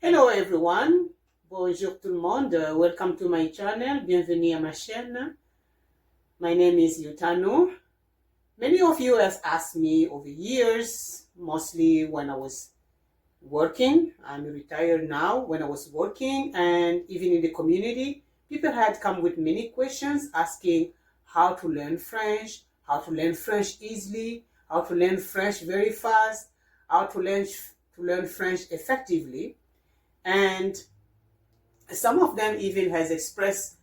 Hello everyone, bonjour tout le monde, welcome to my channel, bienvenue à ma chaîne. My name is Yutano. Many of you have asked me over years, mostly when I was working. I'm retired now. When I was working and even in the community, people had come with many questions asking how to learn French, how to learn French easily, how to learn French very fast, how to learn French effectively. And some of them even has expressed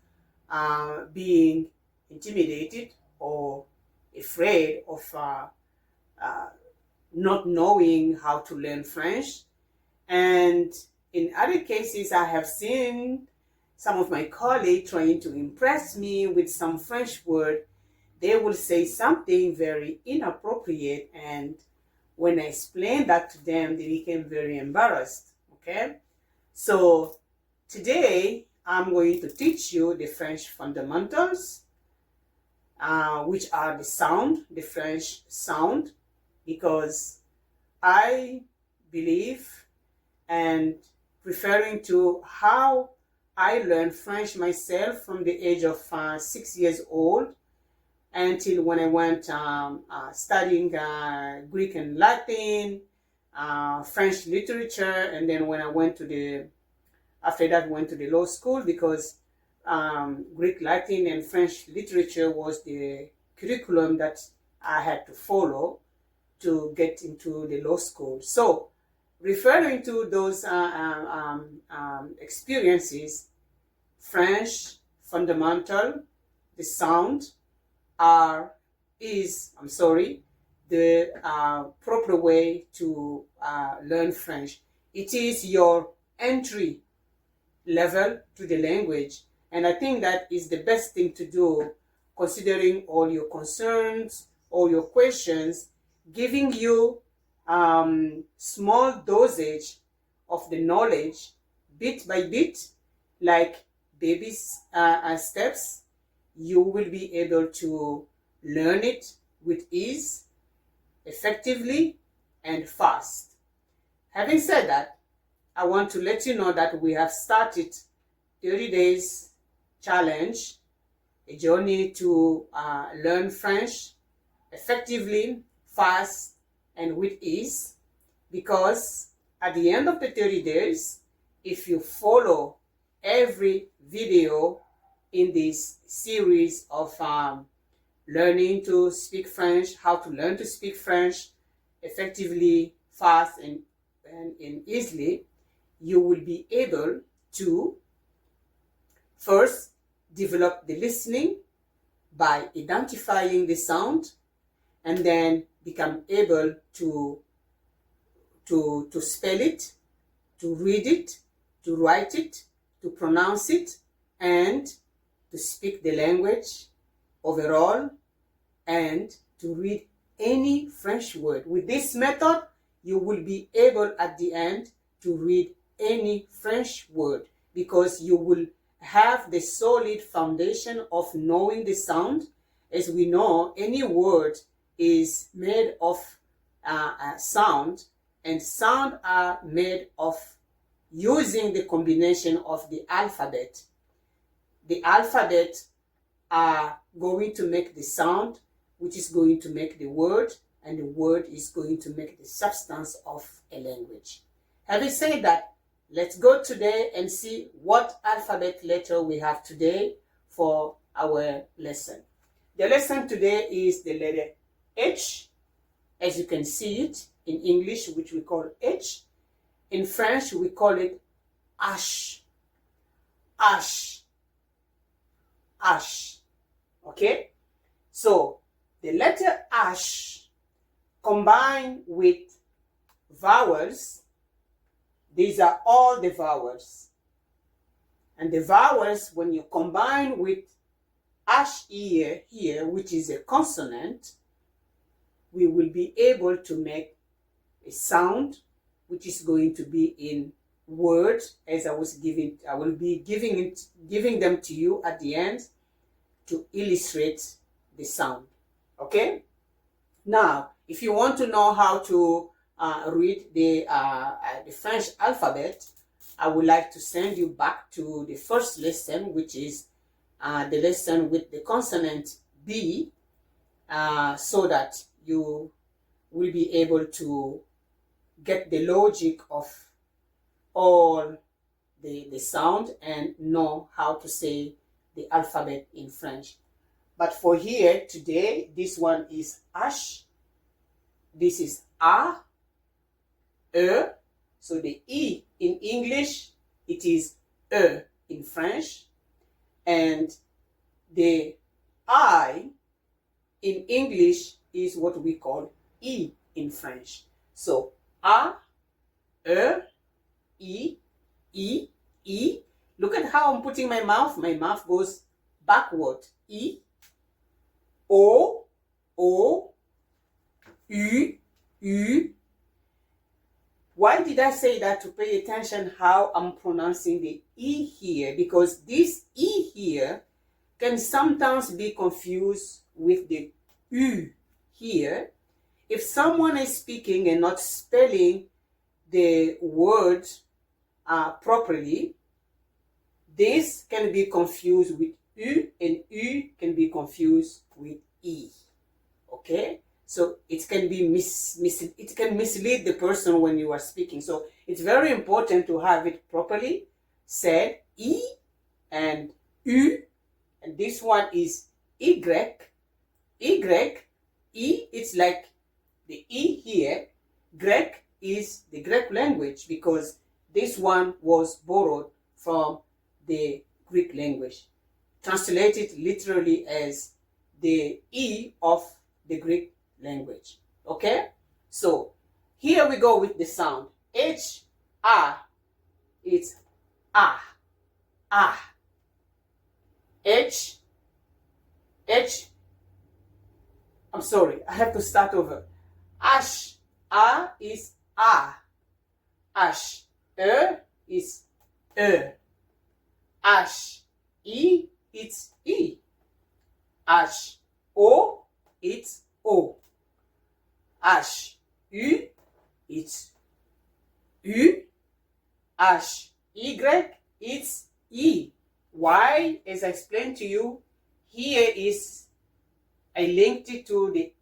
being intimidated or afraid of not knowing how to learn French. And in other cases, I have seen some of my colleagues trying to impress me with some French word. They will say something very inappropriate, and when I explained that to them, they became very embarrassed. Okay, so today I'm going to teach you the French fundamentals, which are the French sound, because I believe and referring to how I learned French myself from the age of 6 years old until when I went studying Greek and Latin, French literature, and then when I went to after that went to the law school, because Greek, Latin, and French literature was the curriculum that I had to follow to get into the law school. So referring to those experiences, French fundamental, the sound the proper way to learn French. It is your entry level to the language, and I think that is the best thing to do, considering all your concerns, all your questions, giving you small dosage of the knowledge bit by bit, like baby steps. You will be able to learn it with ease, effectively, and fast. Having said that, I want to let you know that we have started 30 days challenge, a journey to learn French effectively, fast, and with ease, because at the end of the 30 days, if you follow every video in this series of learning to speak French, how to learn to speak French effectively, fast, and easily, you will be able to first develop the listening by identifying the sound, and then become able to spell it, to read it, to write it, to pronounce it, and to speak the language overall, and to read any French word. With this method, you will be able at the end to read any French word, because you will have the solid foundation of knowing the sound. As we know, any word is made of sound, and sound are made of using the combination of the alphabet. The alphabet are going to make the sound, which is going to make the word, and the word is going to make the substance of a language. Having said that, let's go today and see what alphabet letter we have today for our lesson. The lesson today is the letter H, as you can see it in English, which we call H. In French, we call it H. H. H. Okay? So, the letter H combined with vowels, these are all the vowels. And the vowels, when you combine with H here, which is a consonant, we will be able to make a sound, which is going to be in words, as I will be giving them to you at the end to illustrate the sound. Okay? Now, if you want to know how to read the French alphabet, I would like to send you back to the first lesson, which is the lesson with the consonant B, so that you will be able to get the logic of all the sound and know how to say the alphabet in French. But for here today, this one is H, this is A, E. So the E in English, it is E in French, and the I in English is what we call E in French. So A, E, E, E. Look at how I'm putting my mouth. My mouth goes backward. E, O, U, U. Why did I say that? To pay attention how I'm pronouncing the E here, because this E here can sometimes be confused with the U here. If someone is speaking and not spelling the word properly, this can be confused with U, and U can be confused with E. Okay? So it can be it can mislead the person when you are speaking. So it's very important to have it properly said, E and U, and this one is Y, Y, E. It's like the E here. Greek is the Greek language, because this one was borrowed from the Greek language, translated literally as the E of the Greek language. Okay, so here we go with the sound H, A. It's A, H, I'm sorry, I have to start over. H, A is A, H, E is E, H, E, it's E, H, O, it's O, H, U, it's U, H, Y, it's E. Why? As I explained to you, here is, I linked it to the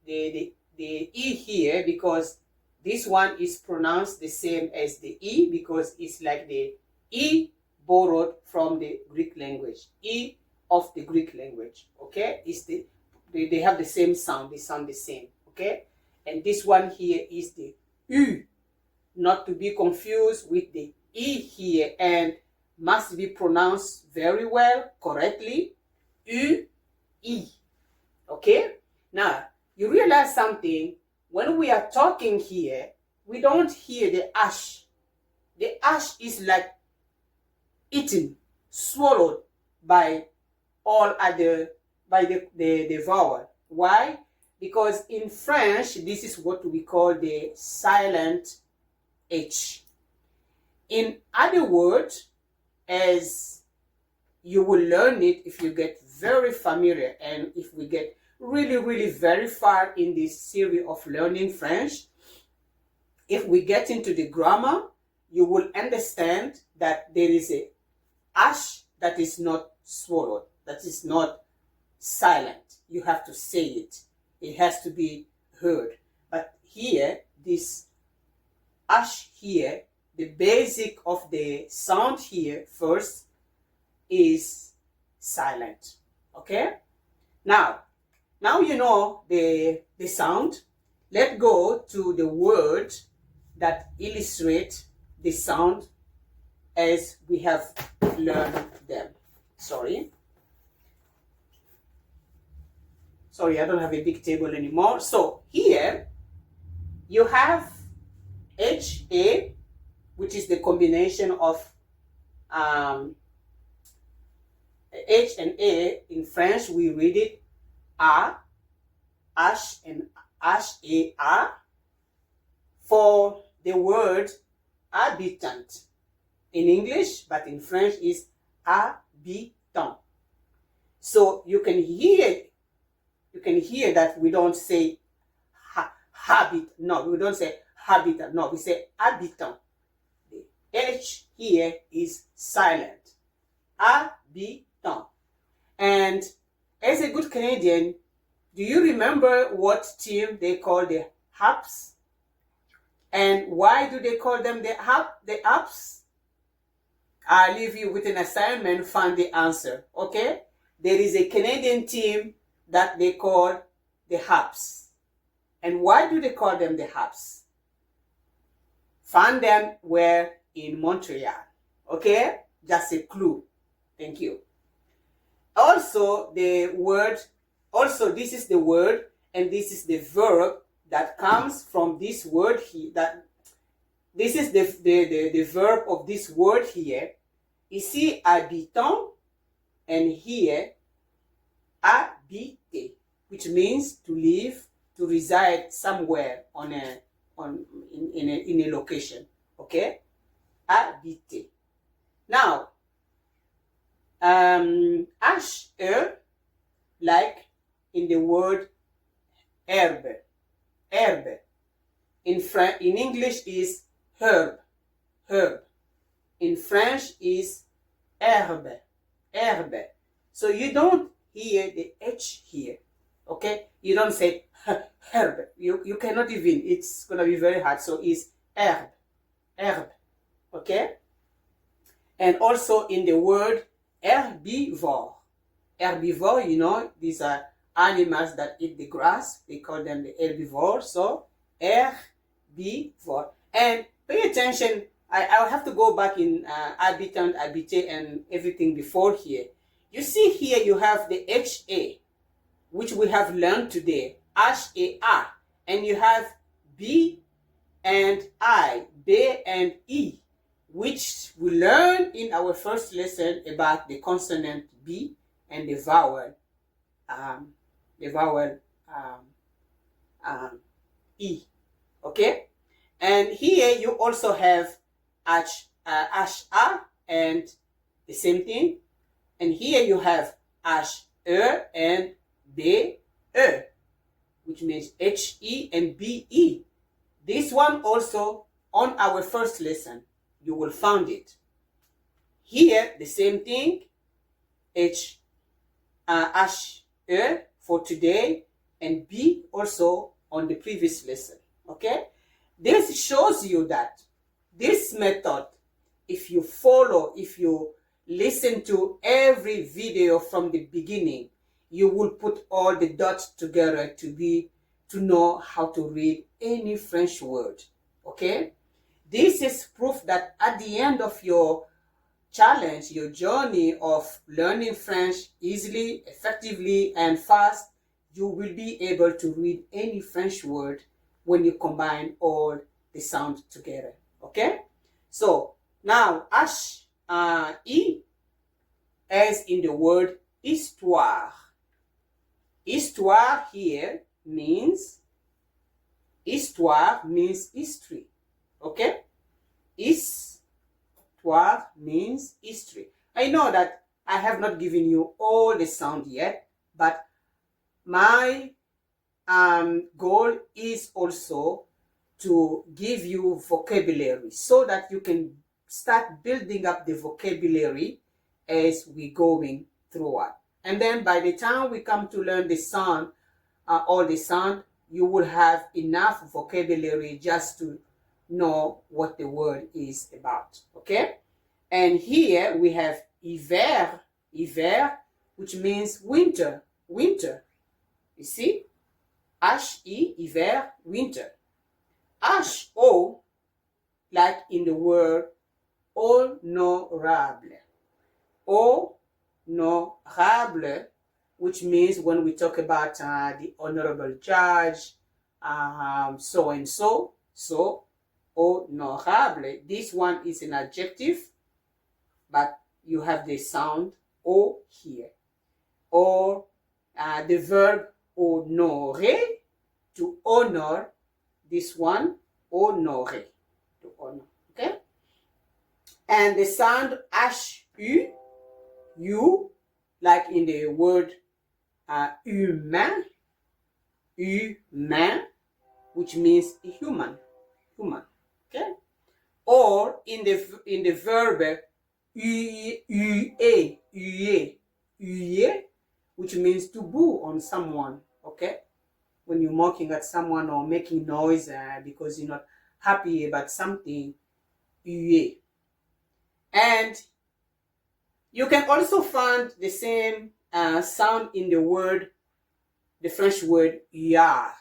E here, because this one is pronounced the same as the E, because it's like the E borrowed from the Greek language, E of the Greek language. Okay, it's they have the same sound, they sound the same. Okay, and this one here is the U, not to be confused with the E here, and must be pronounced very well, correctly, U, E. Okay, now you realize something. When we are talking here, we don't hear the ash. The ash is like eaten, swallowed by all other, by the vowel. Why? Because in French, this is what we call the silent H. In other words, as you will learn it if you get very familiar, and if we get really very far in this series of learning French, if we get into the grammar, you will understand that there is a ash that is not swallowed, that is not silent. You have to say it. It has to be heard. But here, this ash here, the basic of the sound here first is silent. Okay? Now you know the sound. Let's go to the word that illustrate the sound as we have learned them. Sorry, I don't have a big table anymore. So here you have HA, which is the combination of H and A. In French, we read it A, H, and H-A-A. For the word habitant in English, but in French is habitant. So you can hear that we don't say habit. No, we don't say habitant. No, we say habitant. H here is silent. Habitant. And as a good Canadian, do you remember what team they call the Haps? And why do they call them the Haps? I'll leave you with an assignment, find the answer, okay? There is a Canadian team that they call the Haps. And why do they call them the Haps? Find them where? In Montreal, okay? Just a clue. Thank you. Also, this is the word and this is the verb that comes from this word here. This is the verb of this word here. Ici, habitant, and here, habiter, which means to live, to reside somewhere in a location. Okay? Habiter. Now, H-E, like in the word herbe. Herbe. In English is herb. Herb. In French is herbe. Herbe. So you don't hear the H here. Okay? You don't say herb. You cannot even. It's going to be very hard. So it's herb. Herb. Okay? And also in the word herbivore. Herbivore, you know, these are animals that eat the grass. They call them the herbivores. So herbivore. And pay attention. I'll have to go back in habitant, habiter, and everything before here. You see here you have the HA, which we have learned today, HAR, and you have B and I, B and E, which we learned in our first lesson about the consonant B and the vowel E. Okay, and here you also have HA and the same thing, and here you have HE and BE, which means HE and BE. This one also on our first lesson you will find it. Here the same thing, HE for today and B also on the previous lesson. Okay, this shows you that this method, if you follow, if you listen to every video from the beginning, you will put all the dots together to know how to read any French word. Okay? This is proof that at the end of your challenge, your journey of learning French easily, effectively, and fast, you will be able to read any French word when you combine all the sounds together. Okay? So, now, H-E, as in the word histoire. Histoire here means history. Okay? Histoire means history. I know that I have not given you all the sound yet, but my goal is also to give you vocabulary so that you can start building up the vocabulary as we're going throughout. And then by the time we come to learn the sound, all the sound, you will have enough vocabulary just to know what the word is about. Okay? And here we have hiver, which means winter. You see? H-E, hiver, winter. H-O, like in the word honorable. Honorable, which means when we talk about the honorable judge, so and so, honorable. This one is an adjective, but you have the sound O here. Or the verb honorer, to honor, this one, honorer, to honor. Okay? And the sound H-U, you, like in the word humain, which means human. Okay? or in the verb huer, which means to boo on someone, okay? When you're mocking at someone or making noise because you're not happy about something, huer. And you can also find the same sound in the French word huard.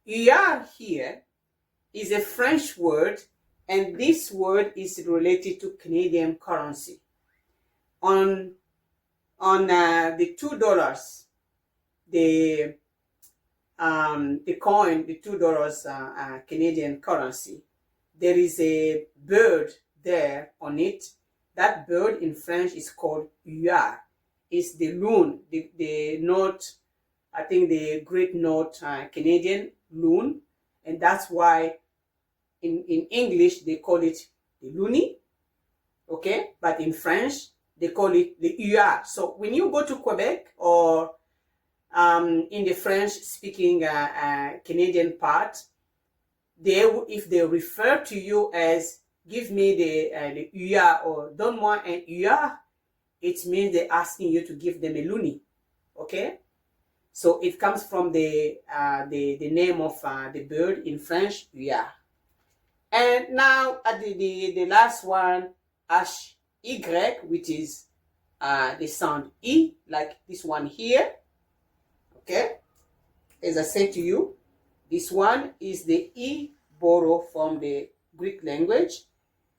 Huard here is a French word, and this word is related to Canadian currency. On the $2, the coin, the $2 Canadian currency, there is a bird there on it. That bird in French is called huard. It's the loon, the note, I think the great note, Canadian loon, and that's why in English they call it the loonie, okay? But in French they call it the huard. So when you go to Quebec or in the French-speaking Canadian part, if they refer to you as give me the huard or donne-moi un huard, it means they're asking you to give them a loonie, okay? So it comes from the name of the bird in French, huard. And now at the last one, hy, which is the sound E, like this one here, okay? As I said to you, this one is the E borrowed from the Greek language.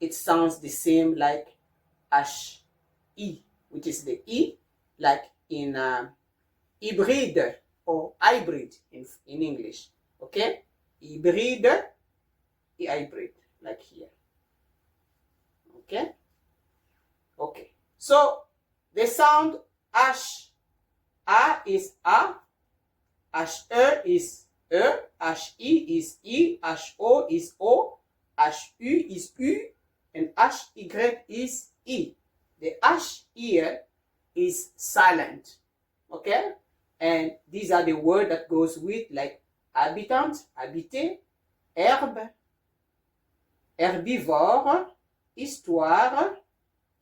It sounds the same like HI, which is the E, like in hybride or hybrid in English, okay? Hybride, hybrid, like here, okay? Okay, so the sound H, A is A, HE is E, HI is I, HO is O, HU is U, and HY is I. The H here is silent, okay? And these are the words that goes with, like habitant, habiter, herbe, herbivore, histoire,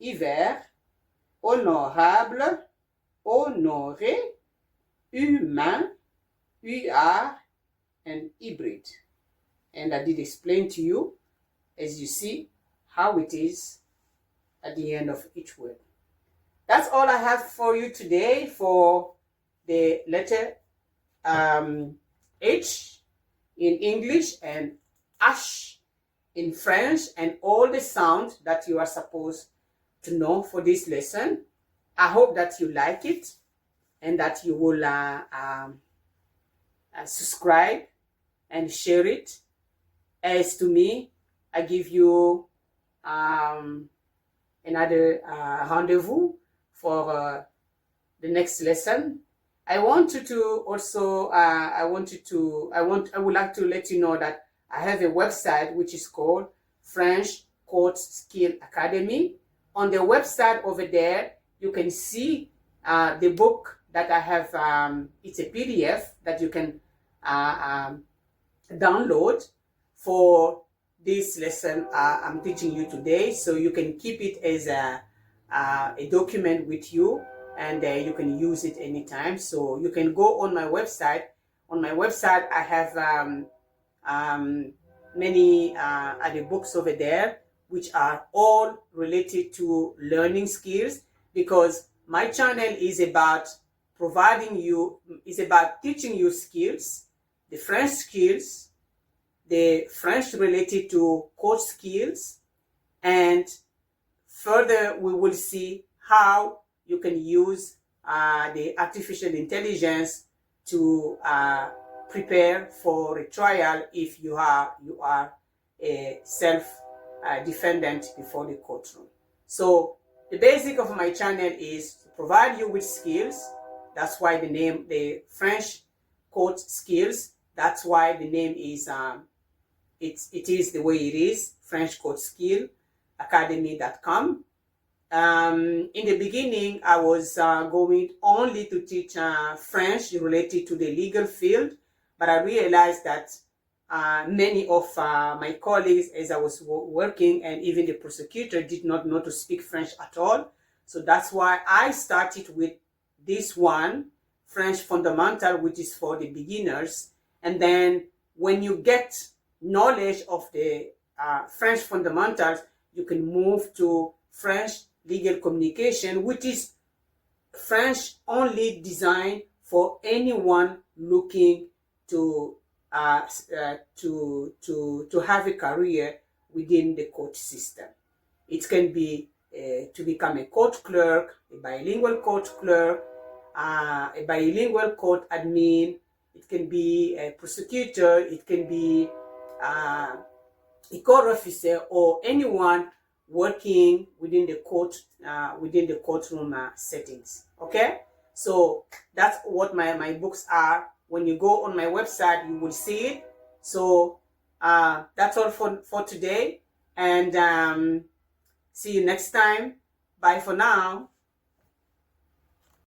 hiver, honorable, honoré, humain, huard, and hybrid. And I did explain to you, as you see, how it is at the end of each word. That's all I have for you today for the letter H in English and H in French, and all the sounds that you are supposed to know for this lesson. I hope that you like it and that you will subscribe and share it. As to me, I give you another rendezvous for the next lesson. I want you to also, I would like to let you know that I have a website which is called French Court Skill Academy. On the website over there, you can see the book that I have. It's a PDF that you can download for this lesson I'm teaching you today. So you can keep it as a document with you, and you can use it anytime. So you can go on my website. On my website, I have many other books over there, which are all related to learning skills, because my channel is about teaching you skills, the French skills, the French related to court skills, and further we will see how you can use the artificial intelligence to prepare for a trial if you are a self-defendant before the courtroom. So the basic of my channel is to provide you with skills. That's why the name, the French court skills, that's why the name is, it is the way it is, French Court Skill Academy.com. In the beginning, I was going only to teach French related to the legal field, but I realized that many of my colleagues, as I was working, and even the prosecutor, did not know to speak French at all. So that's why I started with this one, French Fundamental, which is for the beginners. And then when you get knowledge of the French fundamentals, you can move to French legal communication, which is French only designed for anyone looking to have a career within the court system. It can be to become a court clerk, a bilingual court clerk, a bilingual court admin. It can be a prosecutor. It can be a court officer, or anyone working within the courtroom settings. Okay, so that's what my books are. When you go on my website, you will see it. So that's all for today, and see you next time. Bye for now.